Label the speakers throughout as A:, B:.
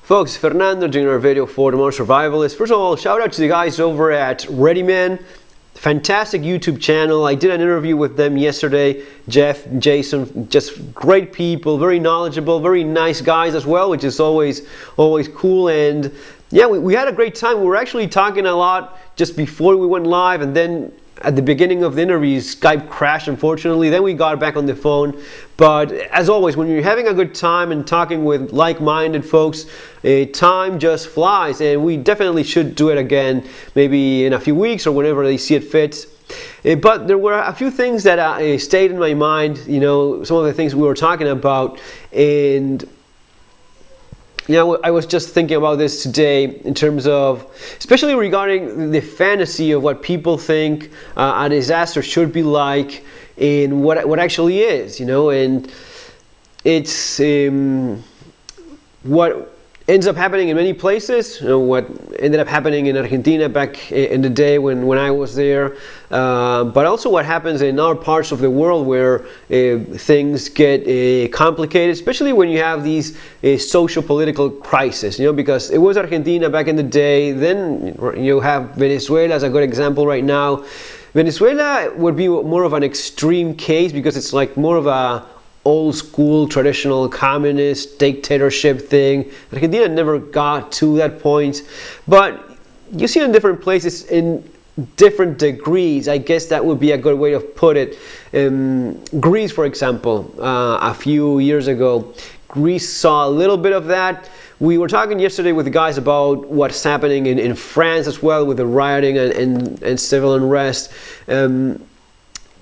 A: Folks, Fernando doing our video for the Modern Survivalist. First of all, shout out to the guys over at ReadyMan. Fantastic YouTube channel. I did an interview with them yesterday. Jeff, Jason, just great people, very knowledgeable, very nice guys as well, which is always cool. And yeah, we had a great time. We were actually talking a lot just before we went live, and then at the beginning of the interview, Skype crashed, unfortunately. Then we got back on the phone. But as always, when you're having a good time and talking with like-minded folks, time just flies. And we definitely should do it again, maybe in a few weeks or whenever they see it fits. But there were a few things that stayed in my mind, you know, some of the things we were talking about. And you know, I was just thinking about this today in terms of, especially regarding the fantasy of what people think a disaster should be like and what actually is, you know, and it's what ends up happening in many places, you know, what ended up happening in Argentina back in the day when I was there, but also what happens in other parts of the world where things get complicated, especially when you have these social political crises, you know, because it was Argentina back in the day. Then you have Venezuela as a good example right now. Venezuela would be more of an extreme case because it's like more of a old school traditional communist dictatorship thing. Argentina never got to that point, but you see it in different places in different degrees. I guess that would be a good way to put it. Greece, for example, a few years ago, Greece saw a little bit of that. We were talking yesterday with the guys about what's happening in France as well with the rioting and civil unrest.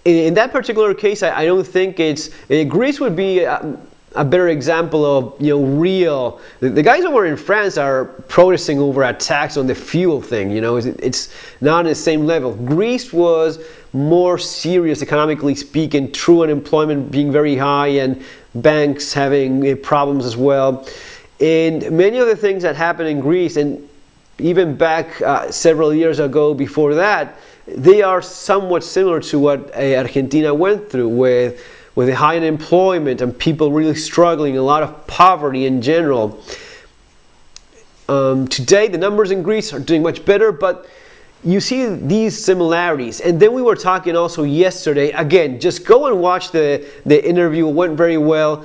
A: In that particular case, I don't think it's Greece would be a better example of, you know, real. The guys over in France are protesting over a tax on the fuel thing. You know, it's not on the same level. Greece was more serious economically speaking, true unemployment being very high and banks having problems as well. And many of the things that happened in Greece, and even back several years ago before that, they are somewhat similar to what Argentina went through with the high unemployment and people really struggling, a lot of poverty in general. Today, the numbers in Greece are doing much better, but you see these similarities. And then we were talking also yesterday, again, just go and watch the interview, it went very well.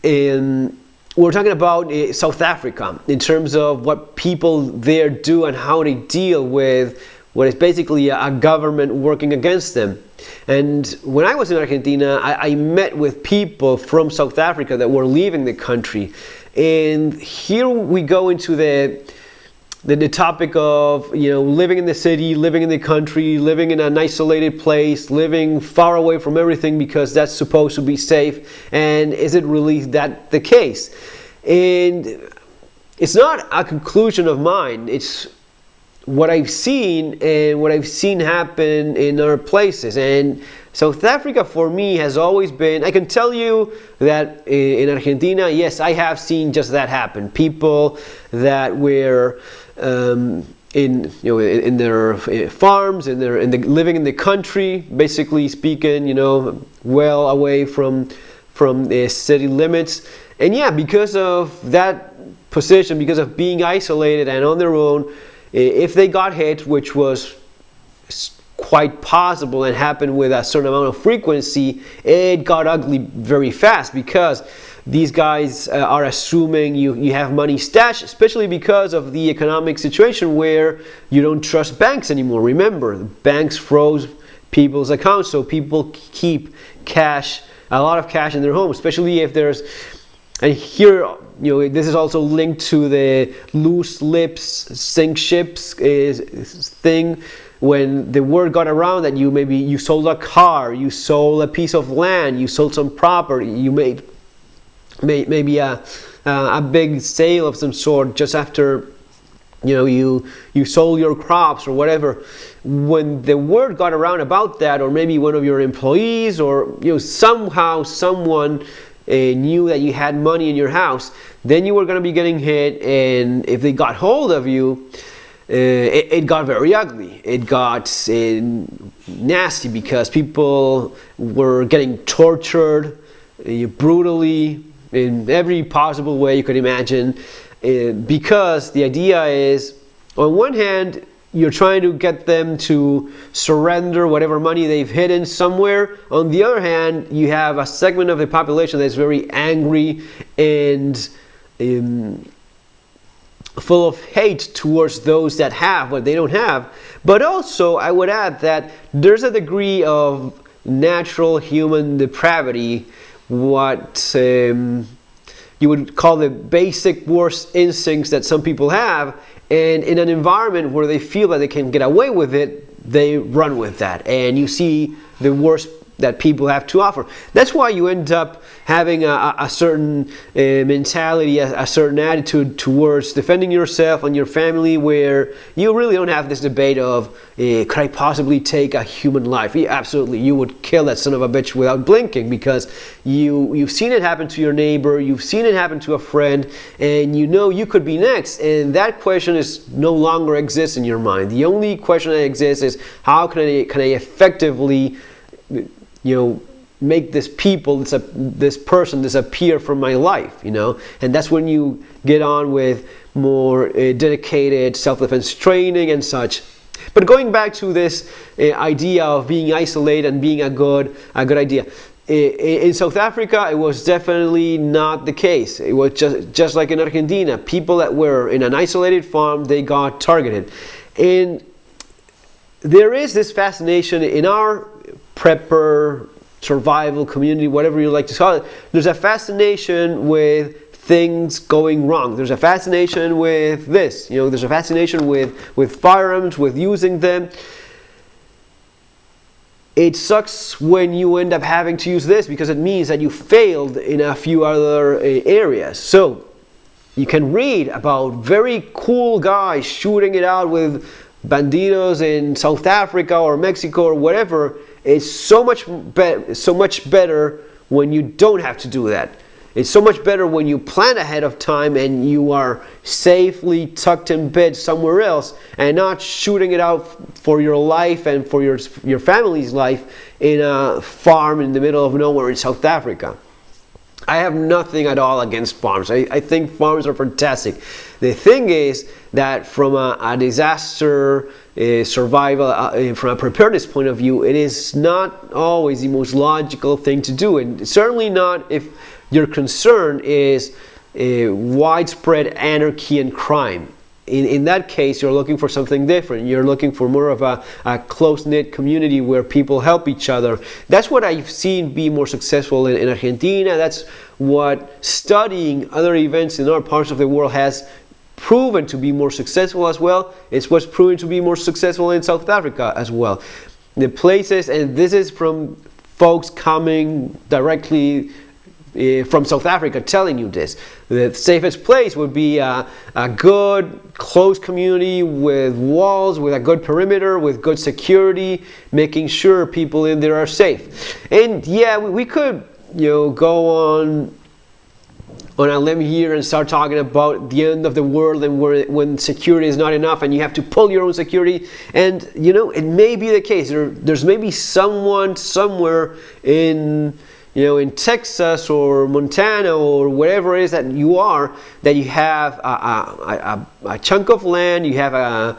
A: And we're talking about South Africa in terms of what people there do and how they deal with what is basically a government working against them. And when I was in Argentina, I met with people from South Africa that were leaving the country. And here we go into the topic of, you know, living in the city, living in the country, living in an isolated place, living far away from everything because that's supposed to be safe. And is it really that the case? And it's not a conclusion of mine. It's what I've seen and what I've seen happen in other places. And South Africa for me has always been, I can tell you that in Argentina, yes, I have seen just that happen. People that were in their farms, living in the country, basically speaking, you know, well away from the city limits. And yeah, because of that position, because of being isolated and on their own, if they got hit, which was quite possible and happened with a certain amount of frequency, it got ugly very fast because these guys are assuming you have money stashed, especially because of the economic situation where you don't trust banks anymore. Remember, banks froze people's accounts, so people keep cash, a lot of cash in their homes, especially if there's, and here, you know, this is also linked to the loose lips sink ships thing. When the word got around that you sold a car, you sold a piece of land, you sold some property, you made maybe a big sale of some sort just after, you know, you sold your crops or whatever. When the word got around about that, or maybe one of your employees, or, you know, somehow someone knew that you had money in your house, then you were going to be getting hit. And if they got hold of you, it got very ugly. It got nasty because people were getting tortured brutally, in every possible way you could imagine, because the idea is, on one hand, you're trying to get them to surrender whatever money they've hidden somewhere. On the other hand, you have a segment of the population that's very angry and full of hate towards those that have what they don't have. But also, I would add that there's a degree of natural human depravity, what you would call the basic worst instincts that some people have, and in an environment where they feel that they can get away with it, they run with that, and you see the worst that people have to offer. That's why you end up having a certain mentality, a certain attitude towards defending yourself and your family, where you really don't have this debate of, could I possibly take a human life? Yeah, absolutely, you would kill that son of a bitch without blinking, because you've seen it happen to your neighbor, you've seen it happen to a friend, and you know you could be next, and that question is no longer exists in your mind. The only question that exists is, how can I effectively make this person disappear from my life, and that's when you get on with more dedicated self-defense training and such. But going back to this idea of being isolated and being a good idea, in South Africa, it was definitely not the case. It was just like in Argentina. People that were in an isolated farm, they got targeted, and there is this fascination in our prepper survival community, whatever you like to call it. There's a fascination with things going wrong. There's a fascination with this. There's a fascination with firearms, with using them. It sucks when you end up having to use this, because it means that you failed in a few other areas. So you can read about very cool guys shooting it out with bandidos in South Africa or Mexico or whatever. It's so much better when you don't have to do that. It's so much better when you plan ahead of time and you are safely tucked in bed somewhere else, and not shooting it out for your life and for your family's life in a farm in the middle of nowhere in South Africa. I have nothing at all against farms. I think farms are fantastic. The thing is that from a disaster survival, from a preparedness point of view, it is not always the most logical thing to do, and certainly not if your concern is widespread anarchy and crime. In that case, you're looking for something different. You're looking for more of a close-knit community where people help each other. That's what I've seen be more successful in Argentina. That's what studying other events in other parts of the world has proven to be more successful as well. It's what's proven to be more successful in South Africa as well. The places, and this is from folks coming directly from South Africa telling you this, the safest place would be a good close community with walls, with a good perimeter, with good security, making sure people in there are safe. And yeah, we could go on a limb here and start talking about the end of the world, and when security is not enough and you have to pull your own security. And it may be the case. There's maybe someone somewhere in Texas or Montana or wherever it is that you are, that you have a chunk of land, you have a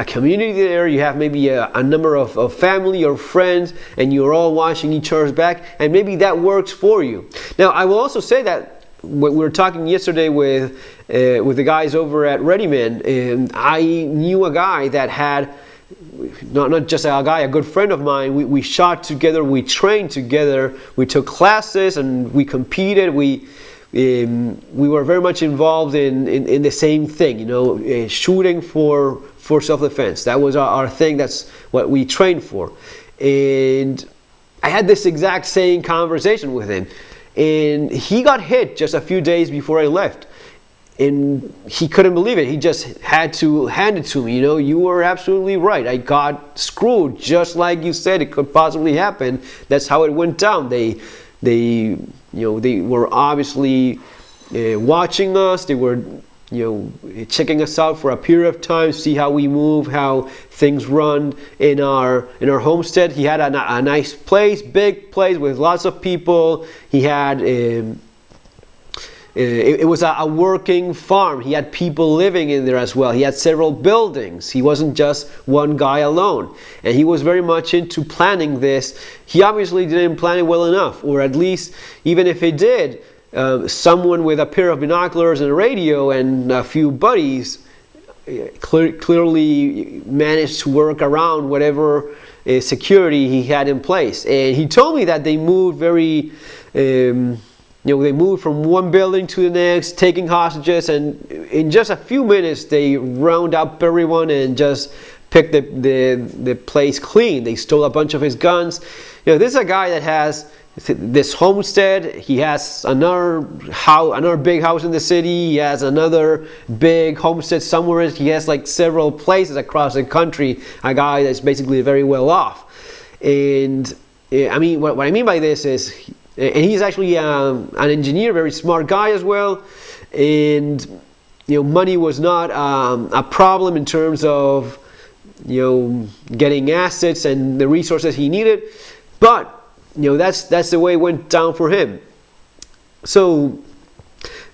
A: community there, you have maybe a number of family or friends, and you're all watching each other's back, and maybe that works for you. Now, I will also say that we were talking yesterday with the guys over at ReadyMan, and I knew a guy that had, not just a guy, a good friend of mine. We shot together, we trained together, we took classes, and we competed. We were very much involved in the same thing, shooting for self-defense. That was our thing. That's what we trained for. And I had this exact same conversation with him, and he got hit just a few days before I left. And he couldn't believe it. He just had to hand it to me. You were absolutely right. I got screwed, just like you said it could possibly happen. That's how it went down. They were obviously watching us. They were checking us out for a period of time, see how we move, how things run in our homestead. He had a nice place, big place with lots of people. He had it was a working farm. He had people living in there as well. He had several buildings. He wasn't just one guy alone, and he was very much into planning this. He obviously didn't plan it well enough, or at least, even if he did, someone with a pair of binoculars and a radio and a few buddies clearly managed to work around whatever security he had in place. And he told me that they moved very they moved from one building to the next, taking hostages, and in just a few minutes they round up everyone and just picked the place clean. They stole a bunch of his guns. This is a guy that has this homestead. He has another big house in the city. He has another big homestead somewhere. He has like several places across the country. A guy that's basically very well off. And I mean, what I mean by this is, and he's actually an engineer, very smart guy as well. And money was not a problem in terms of getting assets and the resources he needed, but that's the way it went down for him. So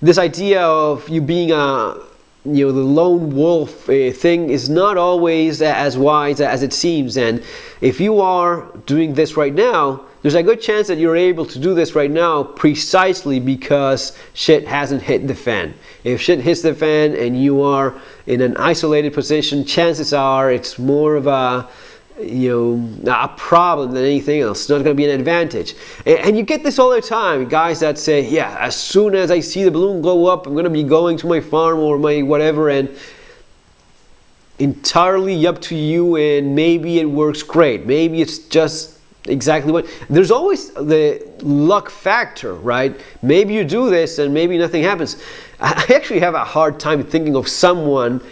A: this idea of you being the lone wolf thing is not always as wise as it seems. And if you are doing this right now, there's a good chance that you're able to do this right now precisely because shit hasn't hit the fan. If shit hits the fan and you are in an isolated position, chances are it's more of a problem than anything else. It's not going to be an advantage. And you get this all the time, guys that say, yeah, as soon as I see the balloon go up, I'm going to be going to my farm or my whatever, and entirely up to you, and maybe it works great. Maybe it's just exactly what. There's always the luck factor, right? Maybe you do this and maybe nothing happens. I actually have a hard time thinking of someone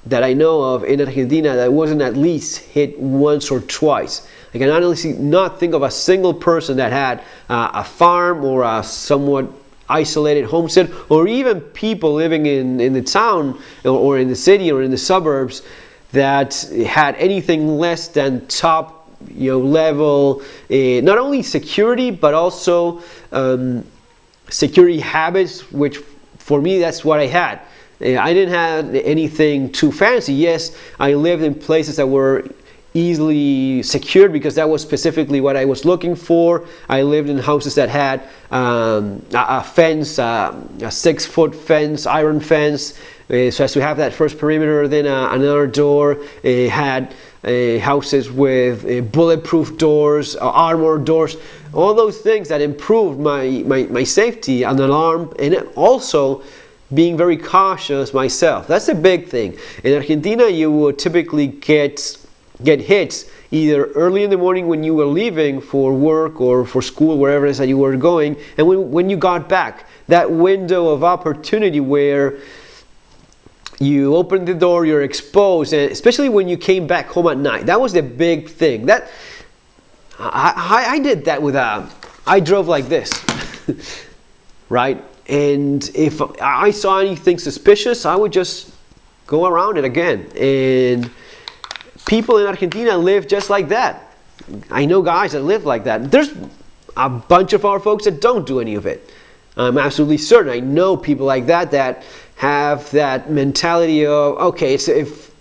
A: that I know of in Argentina that wasn't at least hit once or twice. I can honestly not think of a single person that had a farm or a somewhat isolated homestead, or even people living in the town or in the city or in the suburbs that had anything less than top level, not only security but also security habits, which for me that's what I had. I didn't have anything too fancy. Yes, I lived in places that were easily secured because that was specifically what I was looking for. I lived in houses that had a fence, a 6-foot fence, iron fence, so as to have that first perimeter, then another door. It had houses with bulletproof doors, armored doors, all those things that improved my safety, an alarm, and also being very cautious myself. That's a big thing. In Argentina, you would typically get hits either early in the morning when you were leaving for work or for school, wherever it is that you were going, and when you got back. That window of opportunity where you open the door, you're exposed, and especially when you came back home at night. That was the big thing. That I did that with I drove like this, right? And if I saw anything suspicious, I would just go around it again. And people in Argentina live just like that. I know guys that live like that. There's a bunch of our folks that don't do any of it. I'm absolutely certain. I know people like that that have that mentality of, okay, if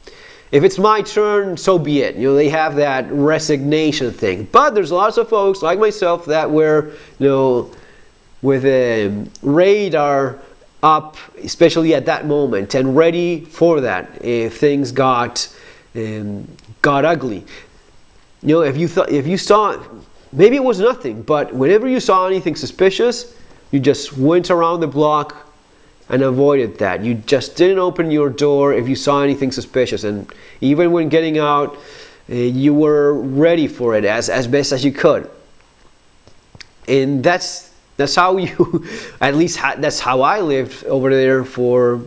A: it's my turn, so be it. They have that resignation thing. But there's lots of folks like myself that were, with a radar up, especially at that moment, and ready for that if things got ugly. If you saw, maybe it was nothing, but whenever you saw anything suspicious, you just went around the block and avoided that. You just didn't open your door if you saw anything suspicious, and even when getting out, you were ready for it as best as you could. And that's how you, at least that's how I lived over there for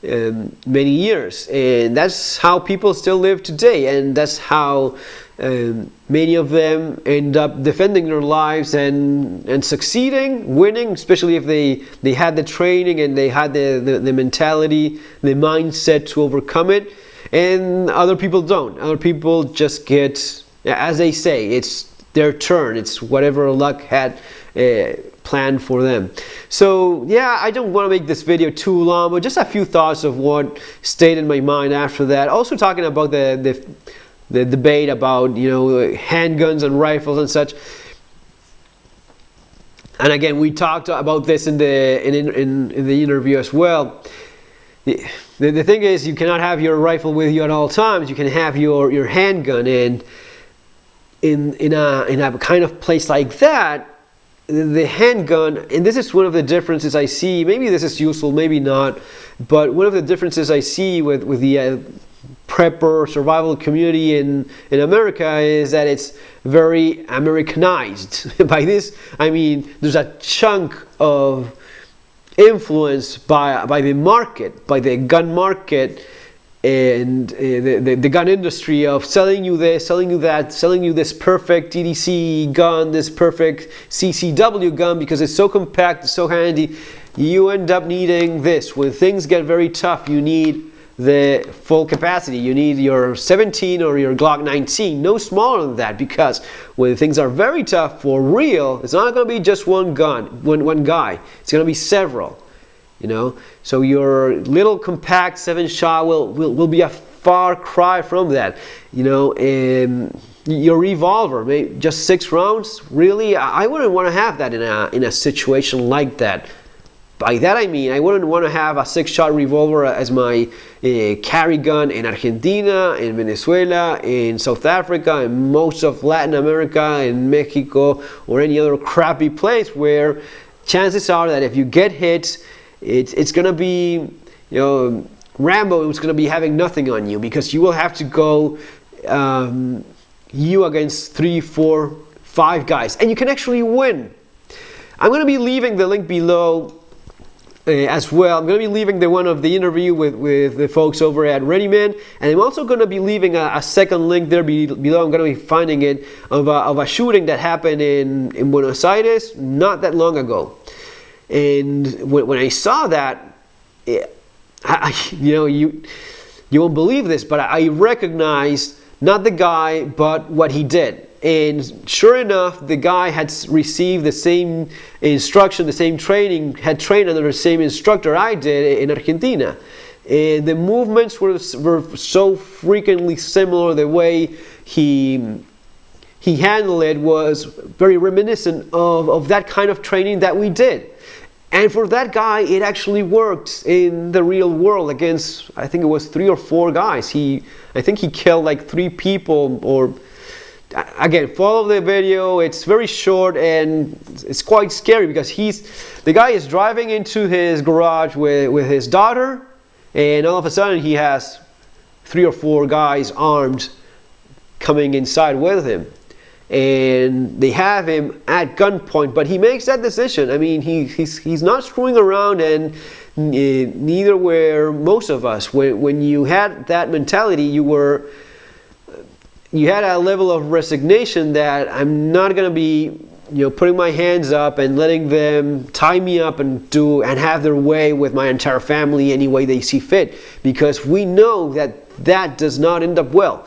A: many years, and that's how people still live today, and that's how Many of them end up defending their lives and succeeding, winning, especially if they had the training and they had the mentality, the mindset to overcome it. And other people don't. Other people just get, as they say, it's their turn. It's whatever luck had planned for them. So yeah, I don't want to make this video too long, but just a few thoughts of what stayed in my mind after that. Also talking about the debate about, you know, handguns and rifles and such. And again, we talked about this in the interview as well. The thing is, you cannot have your rifle with you at all times. You can have your handgun, and in a kind of place like that, the handgun, and this is one of the differences I see. Maybe this is useful, maybe not, but one of the differences I see with the prepper survival community in America is that it's very Americanized. By this I mean there's a chunk of influence by the market, by the gun market, and the gun industry, of selling you this, selling you that, selling you this perfect EDC gun, this perfect CCW gun, because it's so compact, it's so handy. You end up needing this. When things get very tough, you need the full capacity. You need your 17 or your Glock 19, no smaller than that, because when things are very tough for real, it's not going to be just one gun, one guy. It's going to be several. You know, so your little compact 7-shot will be a far cry from that. You know, your revolver, maybe just 6 rounds. Really, I wouldn't want to have that in a situation like that. By that I mean, I wouldn't want to have a 6-shot revolver as my carry gun in Argentina, in Venezuela, in South Africa, in most of Latin America, in Mexico, or any other crappy place where chances are that if you get hit, it's going to be, you know, Rambo is going to be having nothing on you, because you will have to go you against 3, 4, 5 guys, and you can actually win. I'm going to be leaving the link below as well. I'm going to be leaving the one of the interview with the folks over at ReadyMan, and I'm also going to be leaving a second link there below. I'm going to be finding it of a shooting that happened in Buenos Aires not that long ago. And when I saw that, you know, you won't believe this, but I recognized not the guy, but what he did. And sure enough, the guy had received the same instruction, the same training, had trained under the same instructor I did in Argentina. And the movements were so frequently similar. The way he handled it was very reminiscent of that kind of training that we did. And for that guy, it actually worked in the real world against, I think it was 3 or 4 guys. I think he killed like 3 people. Or again, follow the video. It's very short and it's quite scary, because the guy is driving into his garage with his daughter, and all of a sudden he has 3 or 4 guys armed coming inside with him. And they have him at gunpoint, but he makes that decision. I mean, he's not screwing around, and neither were most of us. When you had that mentality, you had a level of resignation that I'm not going to be, you know, putting my hands up and letting them tie me up and have their way with my entire family any way they see fit, because we know that does not end up well.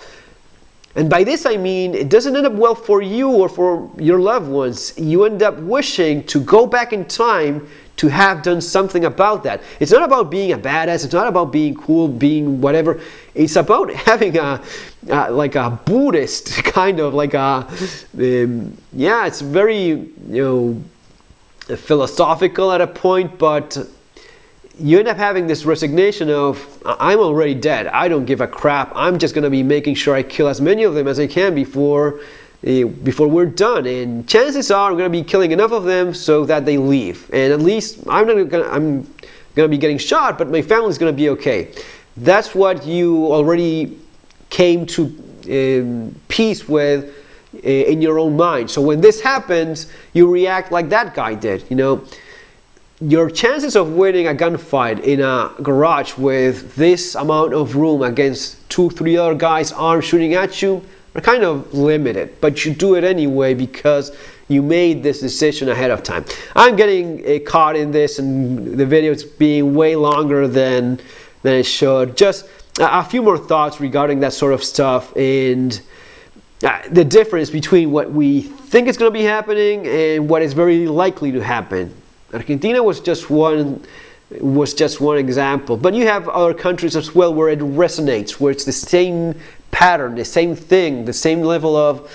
A: And by this I mean, it doesn't end up well for you or for your loved ones. You end up wishing to go back in time to have done something about that. It's not about being a badass. It's not about being cool, being whatever. It's about having like a Buddhist kind of like yeah, it's very, you know, philosophical at a point, but you end up having this resignation of, I'm already dead, I don't give a crap, I'm just going to be making sure I kill as many of them as I can before we're done. And chances are I'm going to be killing enough of them so that they leave. And at least I'm going to be getting shot, but my family's going to be okay. That's what you already came to peace with in your own mind. So when this happens, you react like that guy did, you know. Your chances of winning a gunfight in a garage with this amount of room against 2, 3 other guys armed shooting at you, are kind of limited, but you do it anyway because you made this decision ahead of time. I'm getting caught in this, and the video is being way longer than it should. Just a few more thoughts regarding that sort of stuff, and the difference between what we think is going to be happening and what is very likely to happen. Argentina was just one example, but you have other countries as well where it resonates, where it's the same pattern, the same thing, the same level of,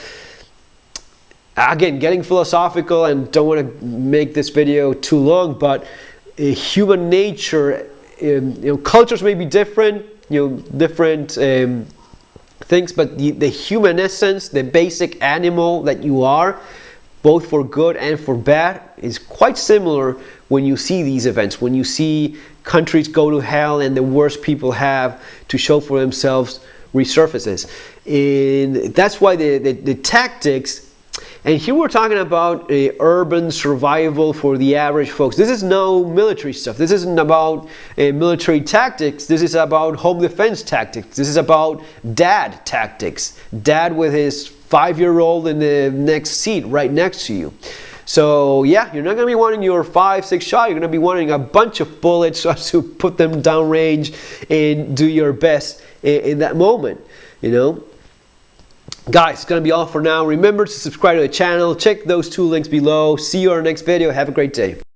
A: again, getting philosophical, and don't want to make this video too long, but human nature, cultures may be different, different things, but the human essence, the basic animal that you are, both for good and for bad, is quite similar when you see these events, when you see countries go to hell and the worst people have to show for themselves resurfaces. And that's why the tactics, and here we're talking about urban survival for the average folks. This is no military stuff. This isn't about military tactics. This is about home defense tactics. This is about dad tactics. Dad with his 5-year-old in the next seat right next to you. So yeah, you're not going to be wanting your 5-6 shot. You're going to be wanting a bunch of bullets to put them downrange and do your best in that moment, Guys, it's going to be all for now. Remember to subscribe to the channel. Check those 2 links below. See you on our next video. Have a great day.